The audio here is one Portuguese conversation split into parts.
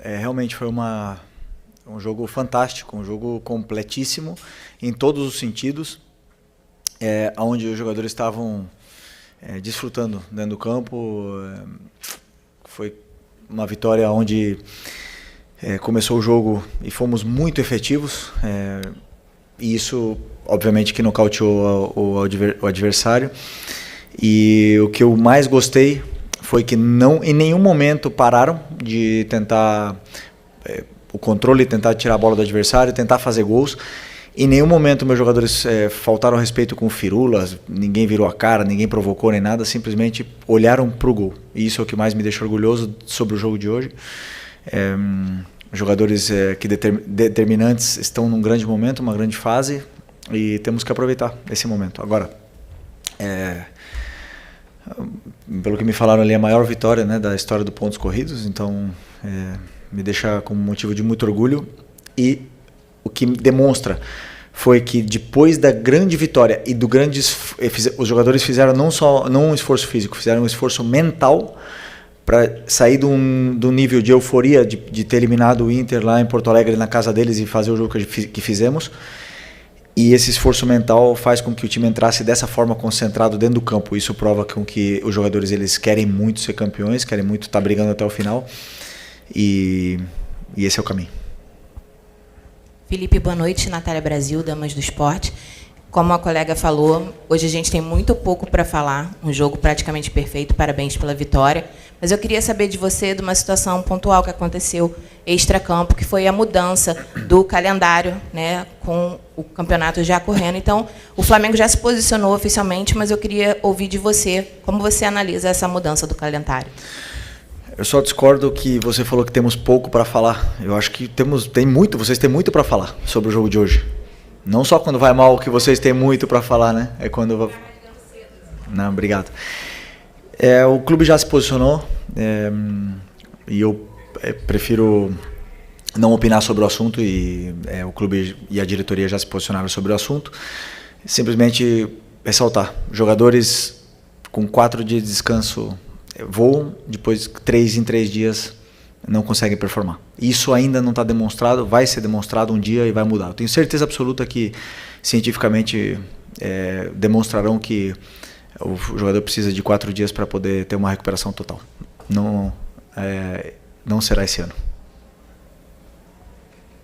realmente foi um jogo fantástico, um jogo completíssimo em todos os sentidos, onde os jogadores estavam desfrutando dentro do campo. Foi uma vitória onde começou o jogo e fomos muito efetivos, e isso obviamente que nocauteou o adversário. E o que eu mais gostei foi que em nenhum momento pararam de tentar o controle, tentar tirar a bola do adversário, tentar fazer gols. Em nenhum momento meus jogadores faltaram respeito com firulas, ninguém virou a cara, ninguém provocou nem nada, simplesmente olharam para o gol. E isso é o que mais me deixa orgulhoso sobre o jogo de hoje. Jogadores determinantes estão num grande momento, uma grande fase, e temos que aproveitar esse momento. Agora, pelo que me falaram ali, a maior vitória, né, da história do pontos corridos, então me deixa com motivo de muito orgulho. E o que demonstra foi que depois da grande vitória e do grande os jogadores fizeram não um esforço físico, fizeram um esforço mental para sair do nível de euforia de ter eliminado o Inter lá em Porto Alegre, na casa deles, e fazer o jogo que fizemos. E esse esforço mental faz com que o time entrasse dessa forma, concentrado dentro do campo. Isso prova com que os jogadores, eles querem muito ser campeões, querem muito estar brigando até o final. E esse é o caminho. Felipe, boa noite. Natália Brasil, Damas do Esporte. Como a colega falou, hoje a gente tem muito pouco para falar, um jogo praticamente perfeito, parabéns pela vitória. Mas eu queria saber de você de uma situação pontual que aconteceu extracampo, que foi a mudança do calendário, né, com o campeonato já correndo. Então, o Flamengo já se posicionou oficialmente, mas eu queria ouvir de você como você analisa essa mudança do calendário. Eu só discordo que você falou que temos pouco para falar. Eu acho que vocês têm muito para falar sobre o jogo de hoje. Não só quando vai mal que vocês têm muito para falar, né? É quando... Não, obrigado. O clube já se posicionou, e eu prefiro não opinar sobre o assunto, e o clube e a diretoria já se posicionaram sobre o assunto. Simplesmente ressaltar, jogadores com 4 dias de descanso voam, depois 3 em 3 dias não conseguem performar. Isso ainda não está demonstrado, vai ser demonstrado um dia e vai mudar. Eu tenho certeza absoluta que cientificamente demonstrarão que o jogador precisa de 4 dias para poder ter uma recuperação total. Não será esse ano.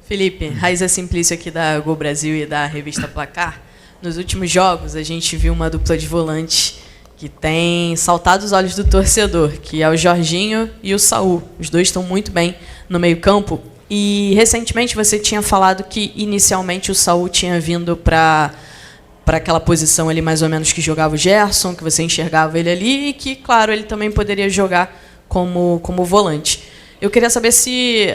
Felipe, Raiza Simplício aqui da Gol Brasil e da revista Placar. Nos últimos jogos a gente viu uma dupla de volantes que tem saltado os olhos do torcedor, que é o Jorginho e o Saul. Os dois estão muito bem no meio-campo. E recentemente você tinha falado que inicialmente o Saul tinha vindo para aquela posição ali mais ou menos que jogava o Gerson, que você enxergava ele ali, e que, claro, ele também poderia jogar como volante. Eu queria saber se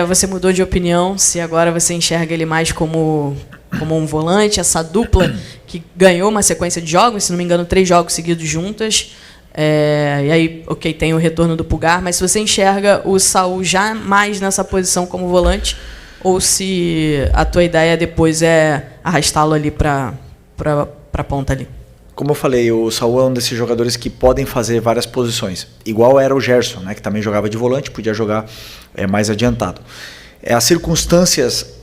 você mudou de opinião, se agora você enxerga ele mais como um volante, essa dupla que ganhou uma sequência de jogos, se não me engano, 3 jogos seguidos juntas. E aí, ok, tem o retorno do Pulgar, mas se você enxerga o Saul já mais nessa posição como volante, ou se a tua ideia depois é arrastá-lo ali para a ponta ali. Como eu falei, o Saul é um desses jogadores que podem fazer várias posições. Igual era o Gerson, né, que também jogava de volante, podia jogar mais adiantado. As circunstâncias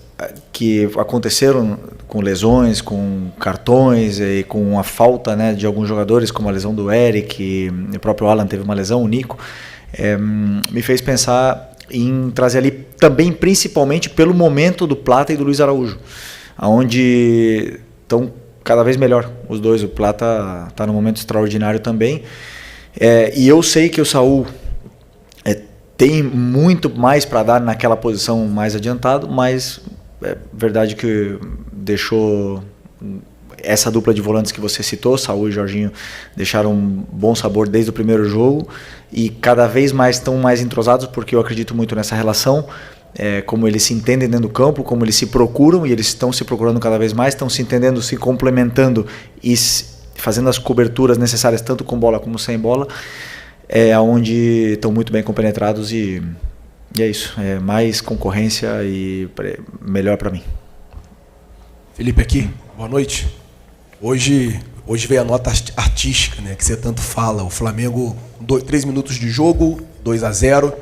que aconteceram com lesões, com cartões e com a falta, né, de alguns jogadores, como a lesão do Eric, o próprio Alan teve uma lesão, o Nico, me fez pensar em trazer ali também, principalmente pelo momento do Plata e do Luiz Araújo, onde estão cada vez melhor os dois. O Plata está num momento extraordinário também, e eu sei que o Saul tem muito mais para dar naquela posição mais adiantado, mas é verdade que deixou essa dupla de volantes que você citou, Saul e Jorginho, deixaram um bom sabor desde o primeiro jogo, e cada vez mais estão mais entrosados, porque eu acredito muito nessa relação, como eles se entendem dentro do campo, como eles se procuram, e eles estão se procurando cada vez mais, estão se entendendo, se complementando e fazendo as coberturas necessárias, tanto com bola como sem bola, onde estão muito bem compenetrados, e é isso, mais concorrência e melhor para mim. Felipe aqui, boa noite. Hoje veio a nota artística, né, que você tanto fala. O Flamengo, 3 minutos de jogo, 2-0,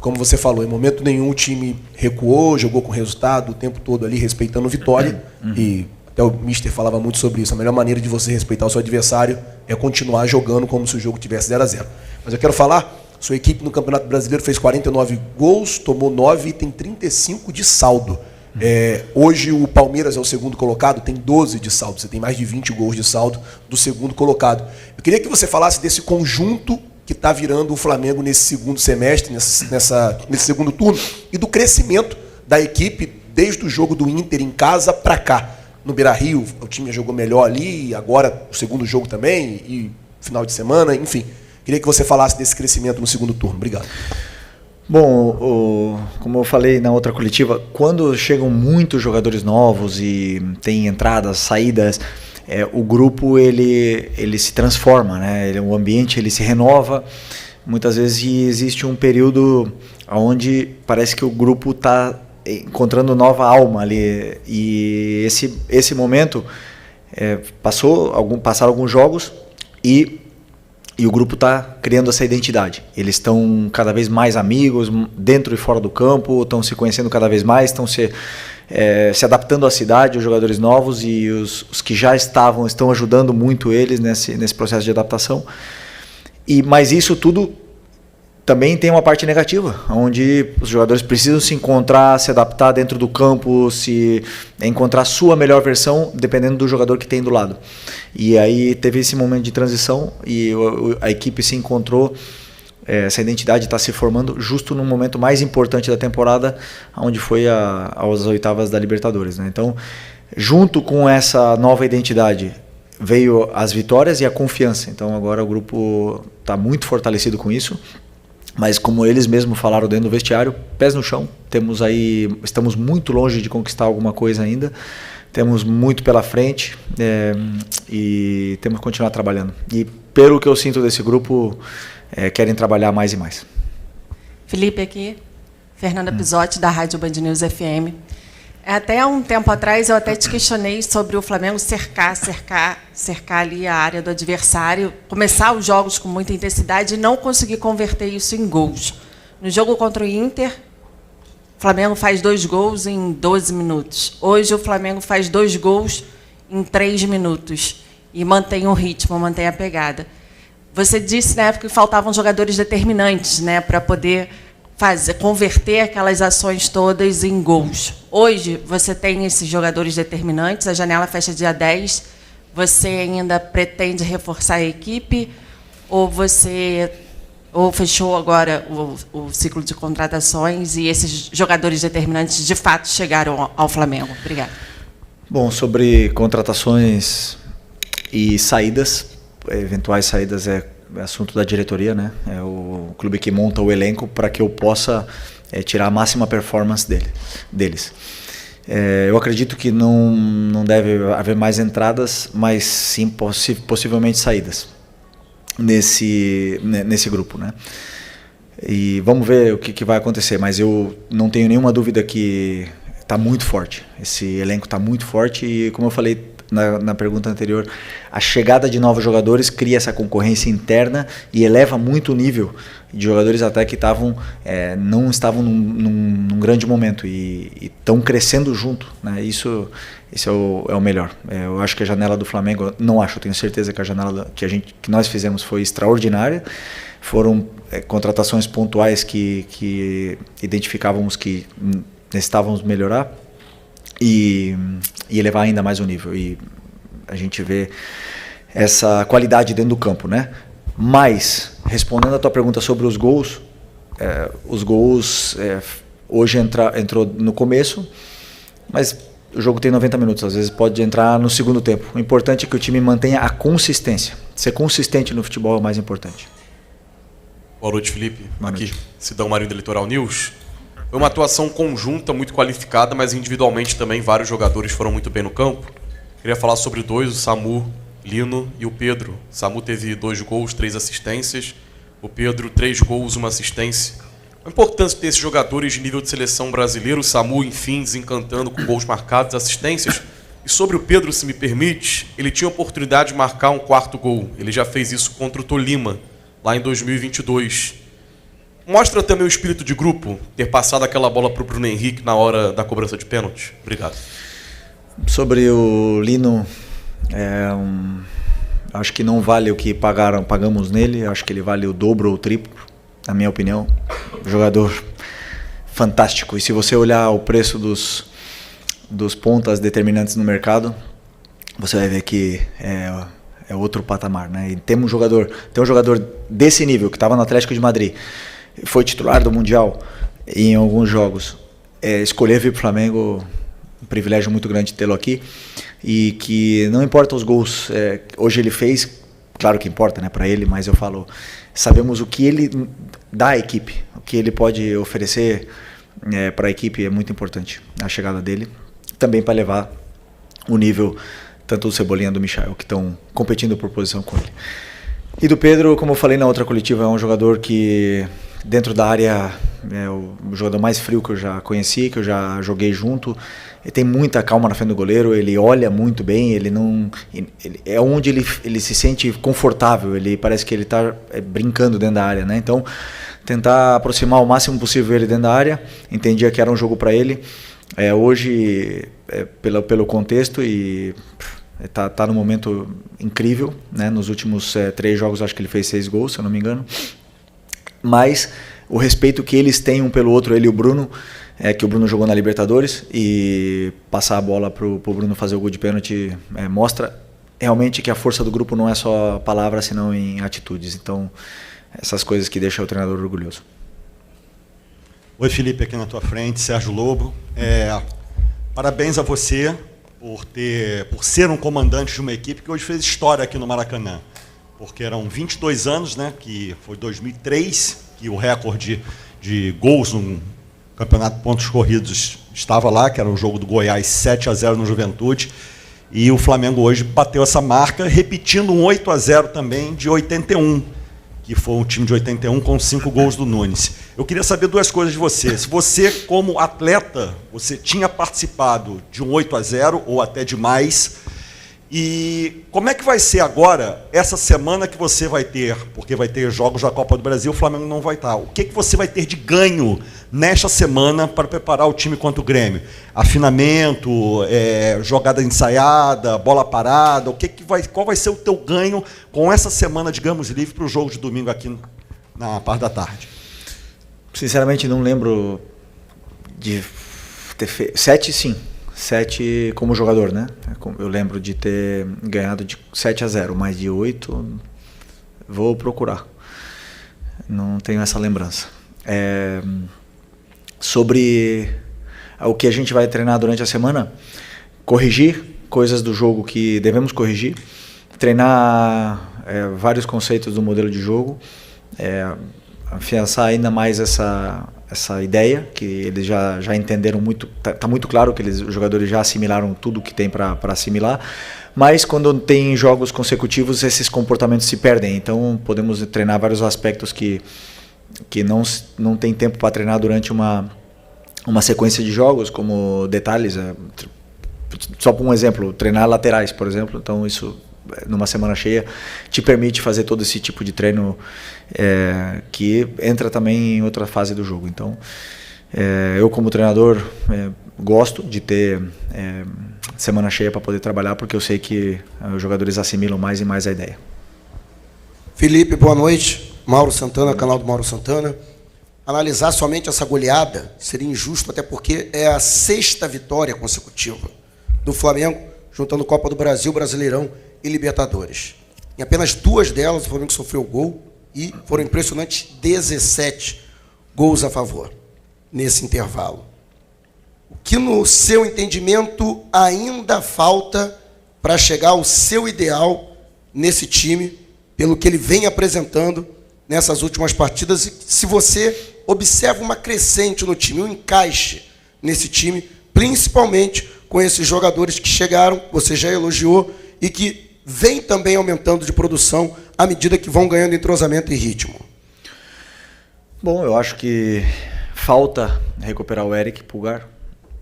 Como você falou, em momento nenhum o time recuou, jogou com resultado o tempo todo ali, respeitando vitória. E até o Mister falava muito sobre isso. A melhor maneira de você respeitar o seu adversário é continuar jogando como se o jogo tivesse 0-0. Mas eu quero falar, sua equipe no Campeonato Brasileiro fez 49 gols, tomou 9 e tem 35 de saldo. Hoje o Palmeiras é o segundo colocado, tem 12 de saldo. Você tem mais de 20 gols de saldo do segundo colocado. Eu queria que você falasse desse conjunto que está virando o Flamengo nesse segundo semestre, nesse segundo turno, e do crescimento da equipe desde o jogo do Inter em casa para cá. No Beira-Rio, o time jogou melhor ali, agora o segundo jogo também, e final de semana, enfim. Queria que você falasse desse crescimento no segundo turno. Obrigado. Bom, como eu falei na outra coletiva, quando chegam muitos jogadores novos e tem entradas, saídas, o grupo ele se transforma, né? O ambiente ele se renova. Muitas vezes existe um período onde parece que o grupo está encontrando nova alma ali, e esse momento passaram alguns jogos e o grupo está criando essa identidade. Eles estão cada vez mais amigos, dentro e fora do campo, estão se conhecendo cada vez mais, estão se adaptando à cidade, os jogadores novos, e os que já estão ajudando muito eles nesse processo de adaptação. Mas isso tudo também tem uma parte negativa, onde os jogadores precisam se encontrar, se adaptar dentro do campo, encontrar a sua melhor versão, dependendo do jogador que tem do lado. E aí teve esse momento de transição e a equipe se encontrou, essa identidade está se formando justo no momento mais importante da temporada, onde foi às oitavas da Libertadores, né? Então, junto com essa nova identidade, veio as vitórias e a confiança. Então agora o grupo está muito fortalecido com isso. Mas como eles mesmos falaram dentro do vestiário, pés no chão, estamos muito longe de conquistar alguma coisa ainda, temos muito pela frente, e temos que continuar trabalhando. E pelo que eu sinto desse grupo, querem trabalhar mais e mais. Felipe aqui, Fernanda Pisotti, da Rádio Band News FM. Até um tempo atrás eu até te questionei sobre o Flamengo cercar ali a área do adversário, começar os jogos com muita intensidade e não conseguir converter isso em gols. No jogo contra o Inter, o Flamengo faz 2 gols em 12 minutos. Hoje o Flamengo faz 2 gols em 3 minutos e mantém o ritmo, mantém a pegada. Você disse na época que faltavam jogadores determinantes, né, para poder converter aquelas ações todas em gols. Hoje, você tem esses jogadores determinantes, a janela fecha dia 10, você ainda pretende reforçar a equipe ou fechou agora o ciclo de contratações e esses jogadores determinantes de fato chegaram ao Flamengo? Obrigada. Bom, sobre contratações e saídas, eventuais saídas é assunto da diretoria, né? É o clube que monta o elenco para que eu possa tirar a máxima performance deles. Eu acredito que não deve haver mais entradas, mas sim possivelmente saídas nesse grupo, né? E vamos ver o que vai acontecer, mas eu não tenho nenhuma dúvida que está muito forte. Esse elenco está muito forte e, como eu falei na pergunta anterior, a chegada de novos jogadores cria essa concorrência interna e eleva muito o nível de jogadores até que não estavam num grande momento e estão crescendo junto, né? Esse é o melhor. Eu acho que a janela do Flamengo, eu tenho certeza que a janela que nós fizemos foi extraordinária. Foram contratações pontuais que identificávamos que necessitávamos melhorar e elevar ainda mais o nível. E a gente vê essa qualidade dentro do campo, né? Mas, respondendo a tua pergunta sobre os gols, hoje entrou no começo, mas o jogo tem 90 minutos, às vezes pode entrar no segundo tempo. O importante é que o time mantenha a consistência. Ser consistente no futebol é o mais importante. Boa noite, Felipe. Boa noite. Aqui, Sidão Marinho do Litoral News. Foi uma atuação conjunta, muito qualificada, mas individualmente também vários jogadores foram muito bem no campo. Queria falar sobre 2, o Samu, Lino e o Pedro. O Samu teve 2 gols, 3 assistências. O Pedro, 3 gols, 1 assistência. A importância de ter esses jogadores de nível de seleção brasileiro. O Samu, enfim, desencantando com gols marcados, assistências. E sobre o Pedro, se me permite, ele tinha a oportunidade de marcar um 4º gol. Ele já fez isso contra o Tolima, lá em 2022. Mostra também o espírito de grupo, ter passado aquela bola para o Bruno Henrique na hora da cobrança de pênalti. Obrigado. Sobre o Lino, acho que não vale o que pagamos nele, acho que ele vale o dobro ou o triplo, na minha opinião. Jogador fantástico. E se você olhar o preço dos pontas determinantes no mercado, você vai ver que é outro patamar, né? E tem um jogador desse nível, que estava no Atlético de Madrid, foi titular do Mundial em alguns jogos, escolher vir para o Flamengo, um privilégio muito grande tê-lo aqui, e que não importa os gols, hoje ele fez, claro que importa, né, para ele, mas eu falo, sabemos o que ele dá à equipe, o que ele pode oferecer para a equipe é muito importante, a chegada dele, também para levar o nível tanto do Cebolinha do Michael, que estão competindo por posição com ele. E do Pedro, como eu falei na outra coletiva, é um jogador que dentro da área é o jogador mais frio que eu já conheci, que eu já joguei junto. Ele tem muita calma na frente do goleiro, ele olha muito bem, é onde ele se sente confortável, ele parece que ele está brincando dentro da área, né? Então, tentar aproximar o máximo possível ele dentro da área, entendia que era um jogo para ele. Hoje, pelo contexto, e tá num momento incrível, né? Nos últimos 3 jogos acho que ele fez 6 gols, se eu não me engano. Mas o respeito que eles têm um pelo outro, ele e o Bruno, que o Bruno jogou na Libertadores, e passar a bola pro Bruno fazer o gol de pênalti mostra realmente que a força do grupo não é só palavras, senão em atitudes. Então, essas coisas que deixam o treinador orgulhoso. Oi, Felipe, aqui na tua frente, Sérgio Lobo. Parabéns a você por ser um comandante de uma equipe que hoje fez história aqui no Maracanã. Porque eram 22 anos, né, que foi 2003, que o recorde de gols no Campeonato de Pontos Corridos estava lá, que era o jogo do Goiás 7-0 no Juventude. E o Flamengo hoje bateu essa marca, repetindo um 8-0 também de 81, que foi um time de 81 com 5 gols do Nunes. Eu queria saber 2 coisas de você. Se você, como atleta, você tinha participado de um 8-0 ou até de mais, e como é que vai ser agora, essa semana que você vai ter, porque vai ter jogos da Copa do Brasil, o Flamengo não vai estar. O que você vai ter de ganho nesta semana para preparar o time contra o Grêmio? Afinamento, jogada ensaiada, bola parada, qual vai ser o teu ganho com essa semana, digamos, livre para o jogo de domingo aqui na parte da tarde? Sinceramente, não lembro de ter feito. 7, sim. 7 como jogador, né? Eu lembro de ter ganhado de 7-0, mas de 8 vou procurar. Não tenho essa lembrança. Sobre o que a gente vai treinar durante a semana, corrigir coisas do jogo que devemos corrigir, treinar vários conceitos do modelo de jogo, afiançar ainda mais essa ideia, que eles já entenderam muito, tá muito claro que os jogadores já assimilaram tudo que tem para assimilar, mas quando tem jogos consecutivos, esses comportamentos se perdem, então podemos treinar vários aspectos que não tem tempo para treinar durante uma sequência de jogos, como detalhes, só por um exemplo, treinar laterais, por exemplo, então isso numa semana cheia te permite fazer todo esse tipo de treino que entra também em outra fase do jogo. Então eu como treinador gosto de ter semana cheia para poder trabalhar, porque eu sei que os jogadores assimilam mais e mais a ideia. Felipe, boa noite. Mauro Santana, canal do Mauro Santana. Analisar somente essa goleada seria injusto, até porque é a 6ª vitória consecutiva do Flamengo, juntando Copa do Brasil, Brasileirão e Libertadores. Em apenas 2 delas, o Flamengo sofreu gol e foram impressionantes 17 gols a favor nesse intervalo. O que, no seu entendimento, ainda falta para chegar ao seu ideal nesse time, pelo que ele vem apresentando nessas últimas partidas, e se você observa uma crescente no time, um encaixe nesse time, principalmente com esses jogadores que chegaram, você já elogiou, e que vem também aumentando de produção à medida que vão ganhando entrosamento e ritmo. Bom, eu acho que falta recuperar o Eric Pulgar,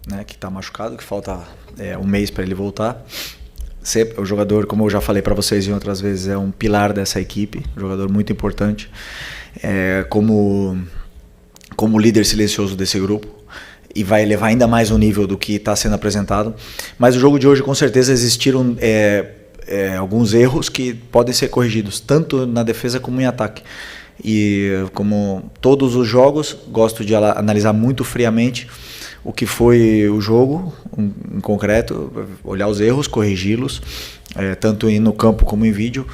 né, que está machucado, que falta um mês para ele voltar. O jogador, como eu já falei para vocês em outras vezes, é um pilar dessa equipe, um jogador muito importante. Como como líder silencioso desse grupo e vai elevar ainda mais o nível do que está sendo apresentado. Mas o jogo de hoje, com certeza, existiram alguns erros que podem ser corrigidos, tanto na defesa como em ataque. E como todos os jogos, gosto de analisar muito friamente o que foi o jogo em concreto, olhar os erros, corrigi-los, tanto no campo como em vídeo.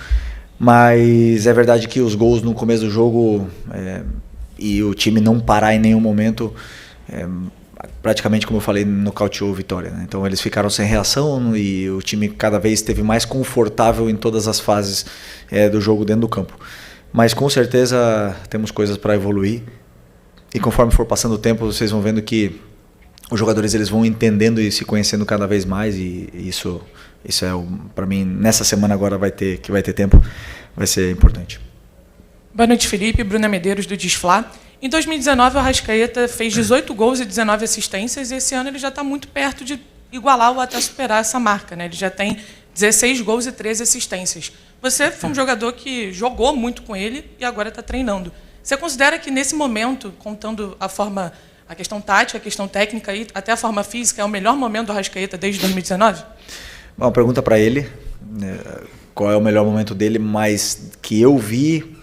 Mas é verdade que os gols no começo do jogo e o time não parar em nenhum momento, praticamente, como eu falei, nocauteou a Vitória, né? Então eles ficaram sem reação e o time cada vez esteve mais confortável em todas as fases do jogo dentro do campo. Mas com certeza temos coisas para evoluir e conforme for passando o tempo vocês vão vendo que os jogadores eles vão entendendo e se conhecendo cada vez mais e isso é para mim nessa semana agora vai ter tempo, vai ser importante. Boa noite, Felipe. Bruna Medeiros, do Desflá. Em 2019, o Arrascaeta fez 18 gols e 19 assistências, e esse ano ele já está muito perto de igualar ou até superar essa marca, né? Ele já tem 16 gols e 13 assistências. Você foi um jogador que jogou muito com ele e agora está treinando. Você considera que, nesse momento, contando a questão tática, a questão técnica e até a forma física, é o melhor momento do Arrascaeta desde 2019? Bom, pergunta para ele, qual é o melhor momento dele, mas que eu vi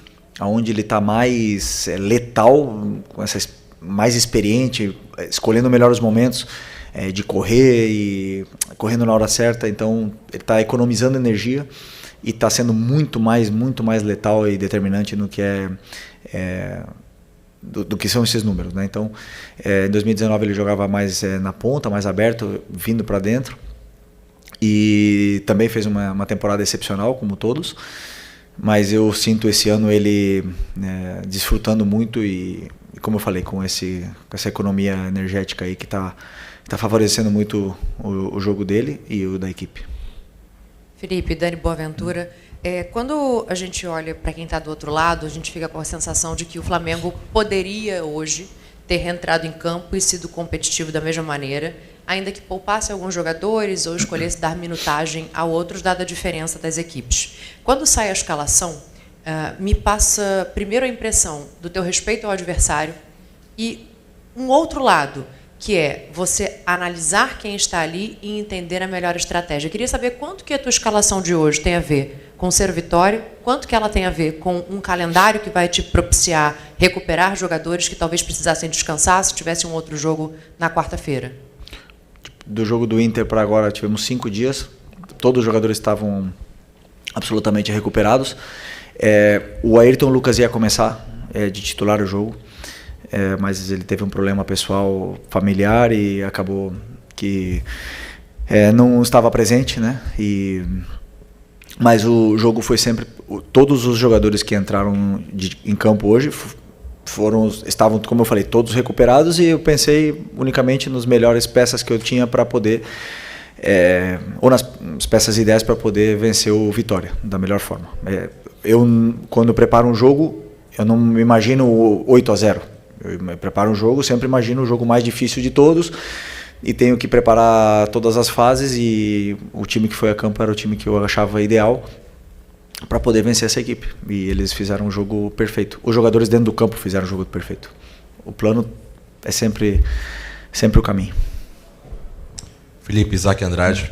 onde ele está mais letal, mais experiente, escolhendo melhor os momentos de correr e correndo na hora certa. Então ele está economizando energia e está sendo muito mais letal e determinante no que do que são esses números, né? Então em 2019 ele jogava mais na ponta, mais aberto, vindo para dentro, e também fez uma temporada excepcional como todos. Mas eu sinto esse ano ele desfrutando muito e, como eu falei, com essa economia energética aí que está favorecendo muito o jogo dele e o da equipe. Felipe, Dani Boaventura, quando a gente olha para quem está do outro lado, a gente fica com a sensação de que o Flamengo poderia hoje ter reentrado em campo e sido competitivo da mesma maneira, ainda que poupasse alguns jogadores ou escolhesse dar minutagem a outros, dada a diferença das equipes. Quando sai a escalação, me passa primeiro a impressão do teu respeito ao adversário e um outro lado, que é você analisar quem está ali e entender a melhor estratégia. Eu queria saber quanto que a tua escalação de hoje tem a ver com ser Vitória, quanto que ela tem a ver com um calendário que vai te propiciar recuperar jogadores que talvez precisassem descansar se tivesse um outro jogo na quarta-feira. Do jogo do Inter para agora tivemos 5 dias, todos os jogadores estavam absolutamente recuperados. O Ayrton Lucas ia começar de titular o jogo, mas ele teve um problema pessoal familiar e acabou que não estava presente, né? Mas o jogo foi sempre... Todos os jogadores que entraram em campo hoje estavam, como eu falei, todos recuperados, e eu pensei unicamente nas melhores peças que eu tinha para poder, ou nas peças ideais para poder vencer o Vitória da melhor forma. Quando eu preparo um jogo, eu não me imagino 8-0. Eu preparo um jogo, sempre imagino o jogo mais difícil de todos e tenho que preparar todas as fases, e o time que foi a campo era o time que eu achava ideal para poder vencer essa equipe, e eles fizeram um jogo perfeito. Os jogadores dentro do campo fizeram um jogo perfeito. O plano é sempre o caminho. Felipe, Isaac Andrade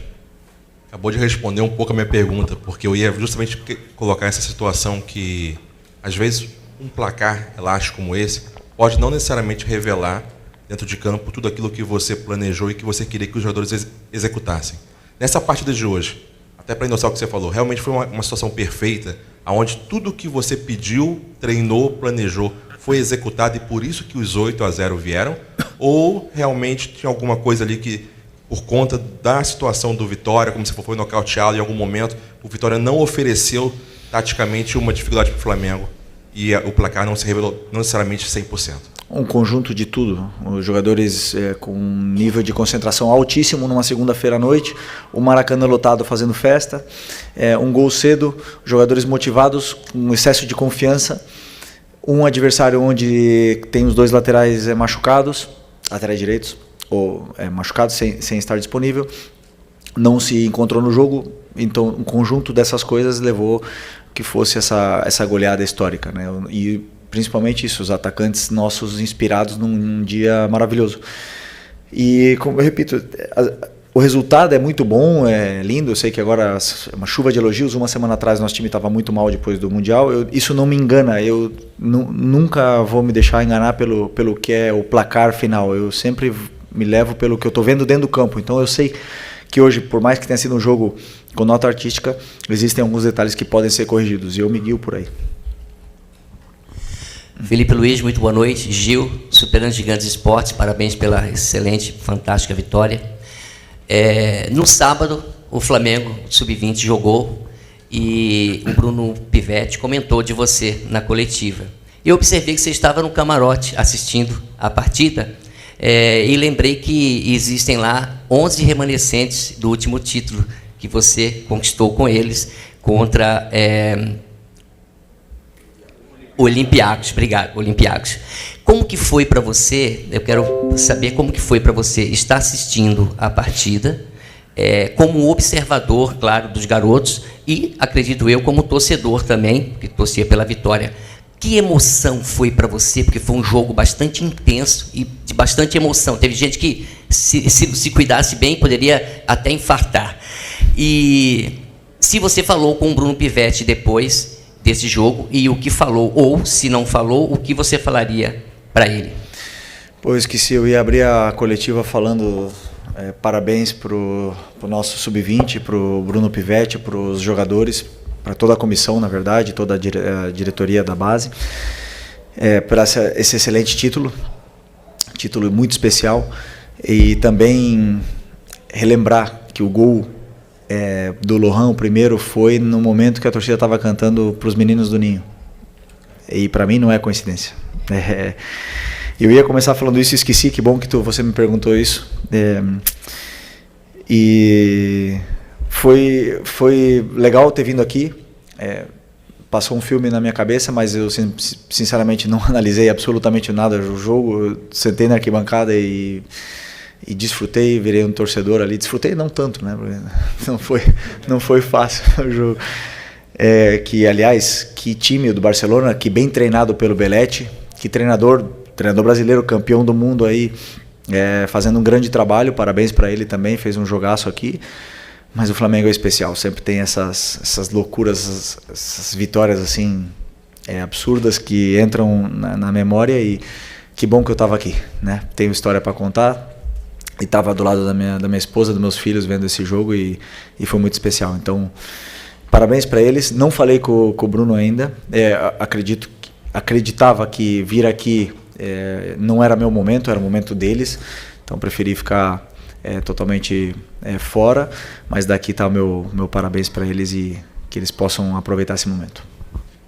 acabou de responder um pouco a minha pergunta, porque eu ia justamente colocar essa situação que, às vezes, um placar elástico como esse pode não necessariamente revelar dentro de campo tudo aquilo que você planejou e que você queria que os jogadores executassem. Nessa partida de hoje, até para endossar o que você falou, realmente foi uma situação perfeita, onde tudo que você pediu, treinou, planejou, foi executado, e por isso que os 8-0 vieram? Ou realmente tinha alguma coisa ali que, por conta da situação do Vitória, como se foi nocauteado em algum momento, o Vitória não ofereceu taticamente uma dificuldade para o Flamengo e o placar não se revelou não necessariamente 100%? Um conjunto de tudo. Os jogadores com um nível de concentração altíssimo numa segunda-feira à noite, o Maracanã lotado fazendo festa, um gol cedo, jogadores motivados, com excesso de confiança, um adversário onde tem os dois laterais machucados, laterais direitos, ou machucados sem estar disponível, não se encontrou no jogo. Então um conjunto dessas coisas levou que fosse essa goleada histórica, né? E principalmente isso, os atacantes nossos inspirados num dia maravilhoso. E, como eu repito, o resultado é muito bom, é lindo. Eu sei que agora é uma chuva de elogios. Uma semana atrás nosso time estava muito mal depois do Mundial. Isso não me engana. Eu nunca vou me deixar enganar pelo que é o placar final. Eu sempre me levo pelo que eu estou vendo dentro do campo. Então eu sei que hoje, por mais que tenha sido um jogo com nota artística, existem alguns detalhes que podem ser corrigidos. E eu me guio por aí. Felipe Luiz, muito boa noite. Gil, Superando Gigantes Esportes, parabéns pela excelente, fantástica vitória. No sábado, o Flamengo Sub-20 jogou e o Bruno Pivetti comentou de você na coletiva. Eu observei que você estava no camarote assistindo a partida e lembrei que existem lá 11 remanescentes do último título que você conquistou com eles contra Olympiacos. Obrigado, Olympiacos. Como que foi para você, eu quero saber como que foi para você estar assistindo a partida, como observador, claro, dos garotos, e, acredito eu, como torcedor também, que torcia pela vitória. Que emoção foi para você? Porque foi um jogo bastante intenso e de bastante emoção. Teve gente que, se cuidasse bem, poderia até infartar. E se você falou com o Bruno Pivetti depois desse jogo, e o que falou, ou se não falou, o que você falaria para ele? Pô, eu esqueci, eu ia abrir a coletiva falando parabéns para o nosso Sub-20, para o Bruno Pivetti, para os jogadores, para toda a comissão, na verdade, toda a diretoria da base, por esse excelente título muito especial, e também relembrar que o gol do Lohan, o primeiro, foi no momento que a torcida estava cantando para os meninos do Ninho. E para mim não é coincidência. Eu ia começar falando isso e esqueci, que bom que você me perguntou isso. E foi legal ter vindo aqui. Passou um filme na minha cabeça, mas eu sinceramente não analisei absolutamente nada do jogo. Eu sentei na arquibancada e desfrutei, virei um torcedor ali. Desfrutei não tanto, né? Não foi fácil o jogo. Que, aliás, que time do Barcelona, que bem treinado pelo Belletti, que treinador brasileiro, campeão do mundo aí, fazendo um grande trabalho. Parabéns para ele também, fez um jogaço aqui. Mas o Flamengo é especial, sempre tem essas loucuras, essas vitórias assim absurdas que entram na memória. E que bom que eu estava aqui, né? Tenho história para contar. E estava do lado da minha esposa, dos meus filhos, vendo esse jogo, e foi muito especial. Então, parabéns para eles. Não falei com o Bruno ainda. Acreditava que vir aqui não era meu momento, era o momento deles. Então, preferi ficar totalmente fora. Mas daqui está o meu parabéns para eles, e que eles possam aproveitar esse momento.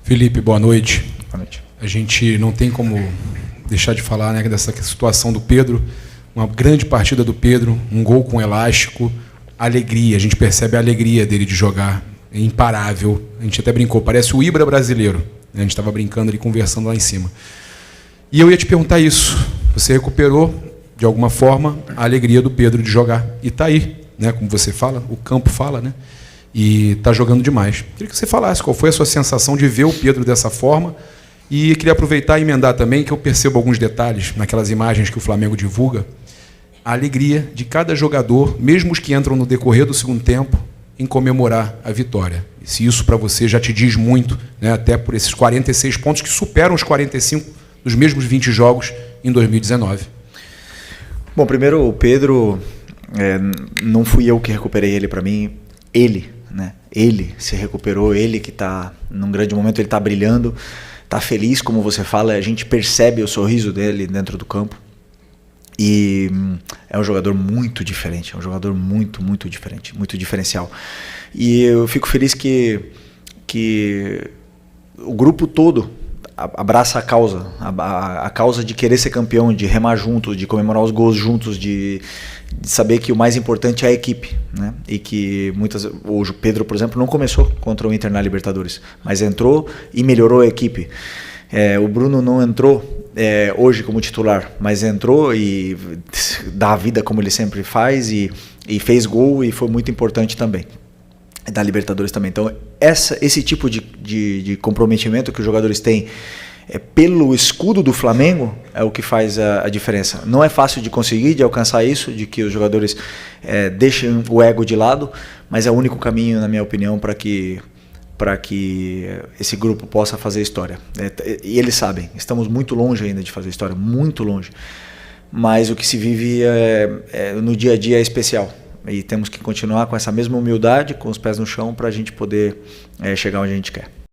Felipe, boa noite. Boa noite. A gente não tem como deixar de falar, né, dessa situação do Pedro. Uma grande partida do Pedro, um gol com elástico, alegria. A gente percebe a alegria dele de jogar, é imparável. A gente até brincou, parece o Ibra brasileiro. A gente estava brincando ali, conversando lá em cima. E eu ia te perguntar isso. Você recuperou, de alguma forma, a alegria do Pedro de jogar. E está aí, né, como você fala, o campo fala, né? E está jogando demais. Queria que você falasse qual foi a sua sensação de ver o Pedro dessa forma. E queria aproveitar e emendar também, que eu percebo alguns detalhes naquelas imagens que o Flamengo divulga. A alegria de cada jogador, mesmo os que entram no decorrer do segundo tempo, em comemorar a vitória. E se isso para você já te diz muito, né, até por esses 46 pontos que superam os 45 dos mesmos 20 jogos em 2019. Bom, primeiro o Pedro, não fui eu que recuperei ele. Para mim, ele se recuperou, ele que está num grande momento, ele está brilhando, está feliz, como você fala, a gente percebe o sorriso dele dentro do campo. E é um jogador muito diferente, é um jogador muito diferente, muito diferencial. E eu fico feliz que o grupo todo abraça a causa de querer ser campeão, de remar juntos, de comemorar os gols juntos, de saber que o mais importante é a equipe, né? E que o Pedro, por exemplo, não começou contra o Inter na Libertadores, mas entrou e melhorou a equipe. O Bruno não entrou hoje como titular, mas entrou e dá a vida como ele sempre faz, e fez gol, e foi muito importante também. Da Libertadores também. Então, esse tipo de comprometimento que os jogadores têm pelo escudo do Flamengo, é o que faz a diferença. Não é fácil de conseguir, de alcançar isso, de que os jogadores deixem o ego de lado, mas é o único caminho, na minha opinião, para que esse grupo possa fazer história. E eles sabem, estamos muito longe ainda de fazer história, muito longe. Mas o que se vive no dia a dia é especial. E temos que continuar com essa mesma humildade, com os pés no chão, para a gente poder chegar onde a gente quer.